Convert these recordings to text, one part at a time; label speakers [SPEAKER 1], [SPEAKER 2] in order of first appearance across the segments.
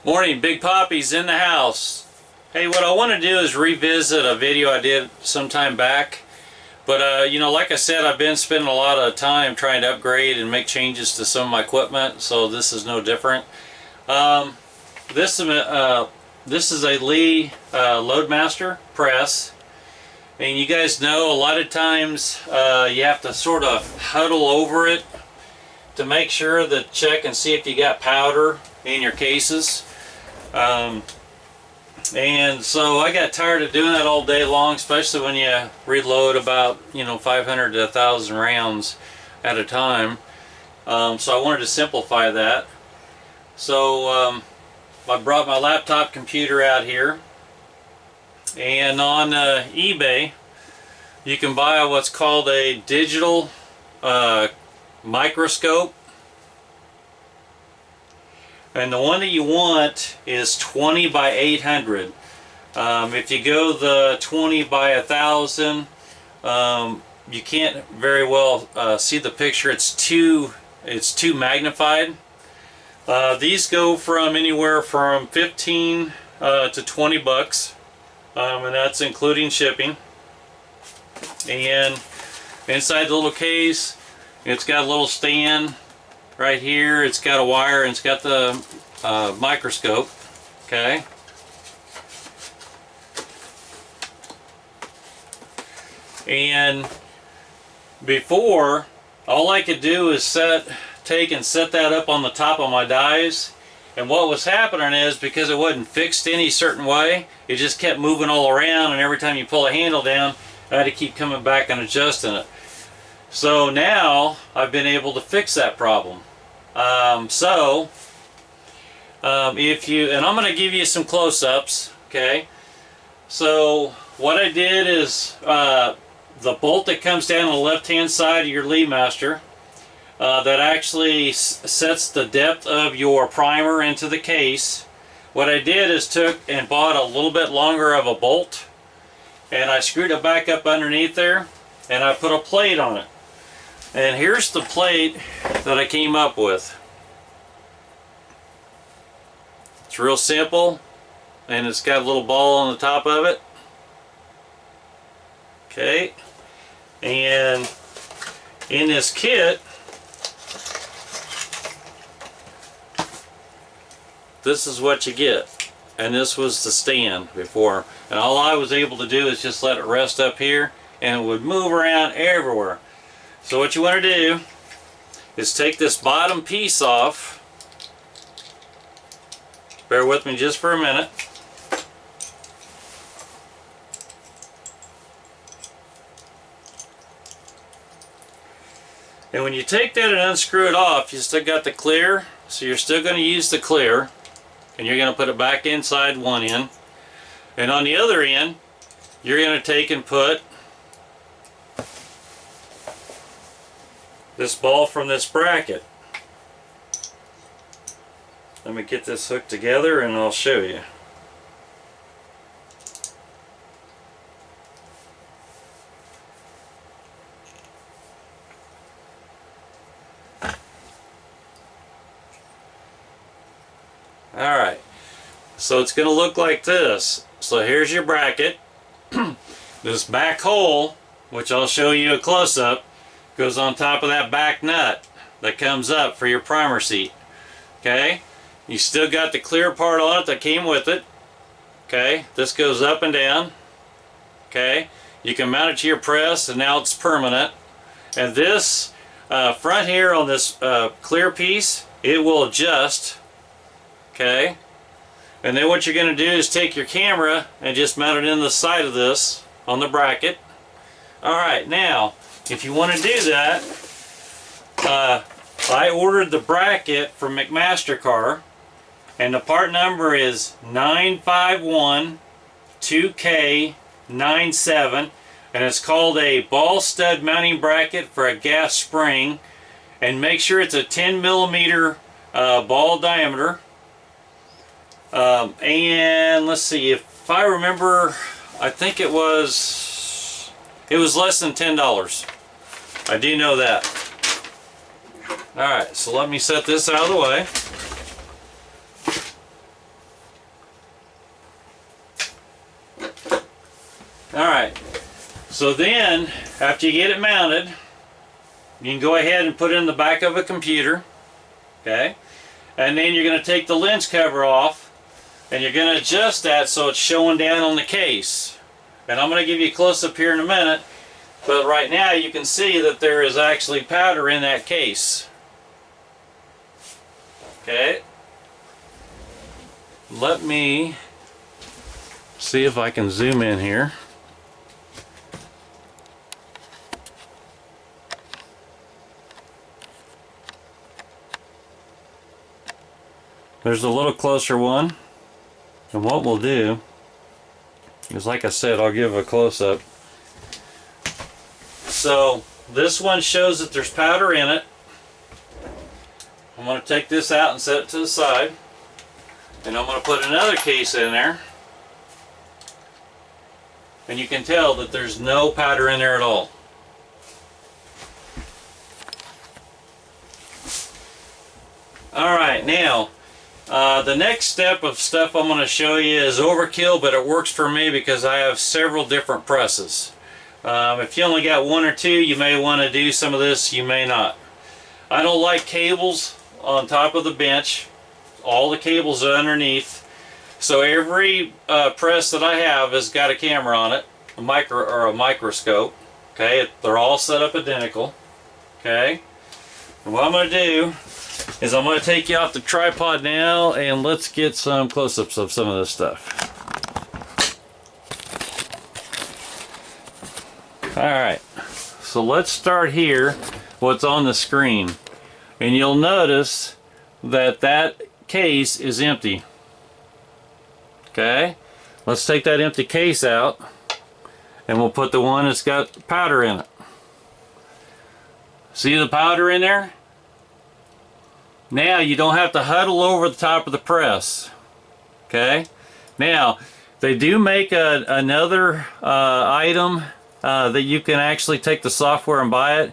[SPEAKER 1] Morning, Big Poppy's in the house. Hey, what I want to do is revisit a video I did some time back. But, you know, like I said, I've been spending a lot of time trying to upgrade and make changes to some of my equipment, so this is no different. This is a Lee Loadmaster press. And you guys know a lot of times you have to sort of huddle over it to make sure that check and see if you got powder in your cases. And so I got tired of doing that all day long, especially when you reload about 500 to 1,000 rounds at a time. So I wanted to simplify that. So I brought my laptop computer out here, and on eBay you can buy what's called a digital microscope. And the one that you want is 20 by 800. If you go the 20 by 1,000, you can't very well see the picture. It's too magnified. These go from anywhere from 15 to 20 bucks, and that's including shipping. And inside the little case, it's got a little stand right here. It's got a wire and it's got the microscope. Okay. And before, all I could do is take and set that up on the top of my dies. And what was happening is, because it wasn't fixed any certain way, it just kept moving all around, and every time you pull a handle down, I had to keep coming back and adjusting it. So now I've been able to fix that problem. If you, and I'm going to give you some close-ups, okay? So what I did is the bolt that comes down on the left-hand side of your Lee Master, that actually sets the depth of your primer into the case. What I did is took and bought a little bit longer of a bolt, and I screwed it back up underneath there, and I put a plate on it. And here's the plate that I came up with. It's real simple, and it's got a little ball on the top of it. Okay, and in this kit, this is what you get. And this was the stand before, and all I was able to do is just let it rest up here, and it would move around everywhere. So what you want to do is take this bottom piece off. Bear with me just for a minute. And when you take that and unscrew it off, you still got the clear, so you're still going to use the clear, and you're going to put it back inside one end. And on the other end, you're going to take and put this ball from this bracket. Let me get this hooked together and I'll show you. Alright, so it's going to look like this. So here's your bracket. This back hole, which I'll show you a close-up, goes on top of that back nut that comes up for your primer seat. Okay, you still got the clear part on it that came with it. Okay, this goes up and down. Okay, you can mount it to your press, and now it's permanent. And this front here on this clear piece, it will adjust. Okay, and then what you're going to do is take your camera and just mount it in the side of this on the bracket. Alright, now if you want to do that, I ordered the bracket from McMaster-Carr, and the part number is 951-2K97, and it's called a ball stud mounting bracket for a gas spring. And make sure it's a 10 millimeter ball diameter. And let's see, if I remember, I think it was less than $10. I do know that. Alright, so let me set this out of the way. So then, after you get it mounted, you can go ahead and put it in the back of a computer, okay? And then you're going to take the lens cover off, and you're going to adjust that so it's showing down on the case. And I'm going to give you a close-up here in a minute, but right now you can see that there is actually powder in that case. Okay? Let me see if I can zoom in here. There's a little closer one, and what we'll do is, like I said, I'll give a close-up. So this one shows that there's powder in it. I'm going to take this out and set it to the side, and I'm going to put another case in there, and you can tell that there's no powder in there at all. Alright, now the next step of stuff I'm going to show you is overkill, but it works for me because I have several different presses. If you only got one or two, you may want to do some of this, you may not. I don't like cables on top of the bench. All the cables are underneath. So every press that I have has got a camera on it, a microscope. Okay, they're all set up identical. Okay, and what I'm going to do is I'm going to take you off the tripod now, and let's get some close-ups of some of this stuff. Alright, so let's start here, what's on the screen. And you'll notice that that case is empty. Okay, let's take that empty case out, and we'll put the one that's got powder in it. See the powder in there? Now you don't have to huddle over the top of the press. Okay, now they do make another item that you can actually take the software and buy it,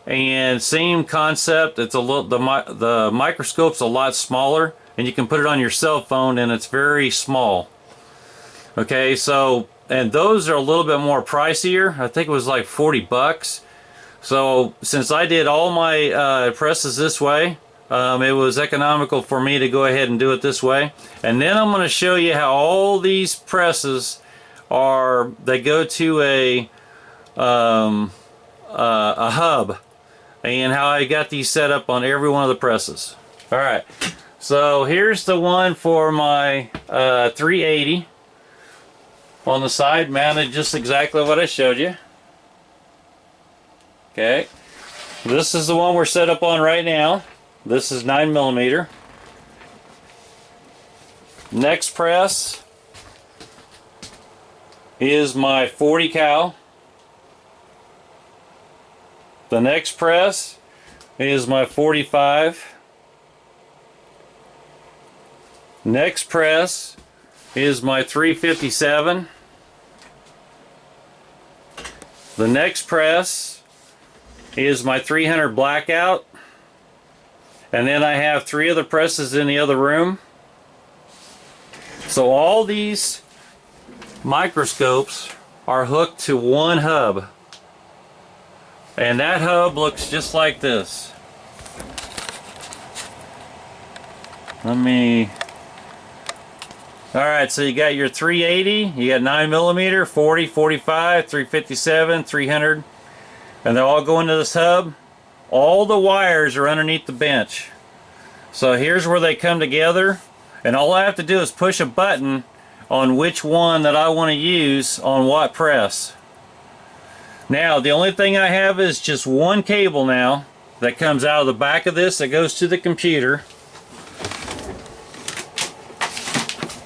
[SPEAKER 1] and same concept. It's a little, the microscope's a lot smaller, and you can put it on your cell phone, and it's very small. Okay, so, and those are a little bit more pricier. I think it was like 40 bucks. So since I did all my presses this way, it was economical for me to go ahead and do it this way. And then I'm going to show you how all these presses are, they go to a hub, and how I got these set up on every one of the presses. Alright, so here's the one for my 380 on the side, mounted just exactly what I showed you. Okay, this is the one we're set up on right now. This is 9mm. Next press is my 40 cal. The next press is my 45. Next press is my 357. The next press is my 300 blackout. And then I have 3 other presses in the other room. So all these microscopes are hooked to one hub. And that hub looks just like this. Alright, so you got your 380, you got 9mm, 40, 45, 357, 300, and they all go into this hub. All the wires are underneath the bench. So here's where they come together, and all I have to do is push a button on which one that I want to use on what press. Now the only thing I have is just one cable now that comes out of the back of this that goes to the computer,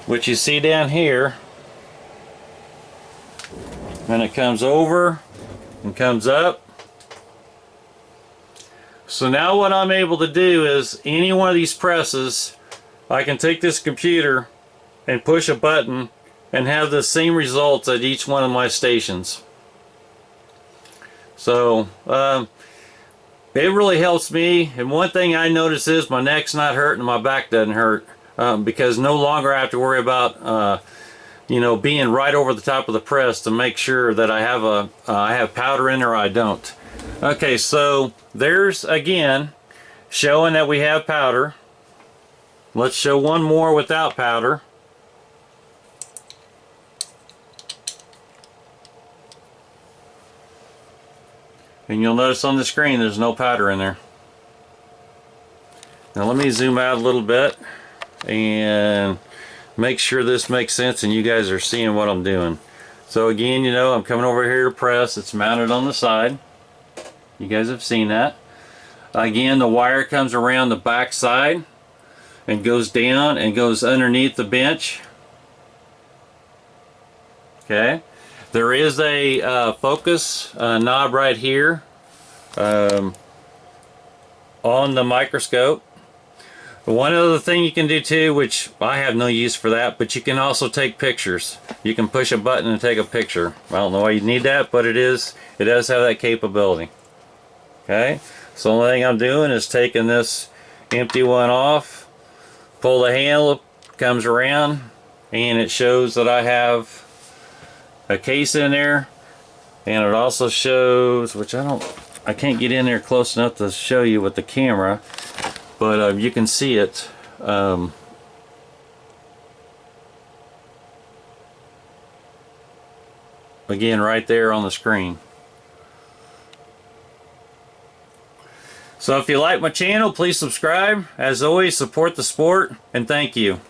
[SPEAKER 1] which you see down here, and it comes over and comes up. So now what I'm able to do is, any one of these presses, I can take this computer and push a button and have the same results at each one of my stations. So it really helps me, and one thing I notice is my neck's not hurting and my back doesn't hurt, because no longer I have to worry about you know, being right over the top of the press to make sure that I have powder in there or I don't. Okay, so there's again showing that we have powder. Let's show one more without powder. And you'll notice on the screen there's no powder in there. Now let me zoom out a little bit and make sure this makes sense and you guys are seeing what I'm doing. So again, you know, I'm coming over here to press. It's mounted on the side. You guys have seen that. Again, the wire comes around the back side and goes down and goes underneath the bench. Okay. There is a focus knob right here on the microscope. One other thing you can do too, which I have no use for that, but you can also take pictures. You can push a button and take a picture. I don't know why you need that, but it does have that capability. Okay, so the only thing I'm doing is taking this empty one off, pull the handle, comes around, and it shows that I have a case in there, and it also shows, which I can't get in there close enough to show you with the camera, but you can see it. Again, right there on the screen. So if you like my channel, please subscribe. As always, support the sport, and thank you.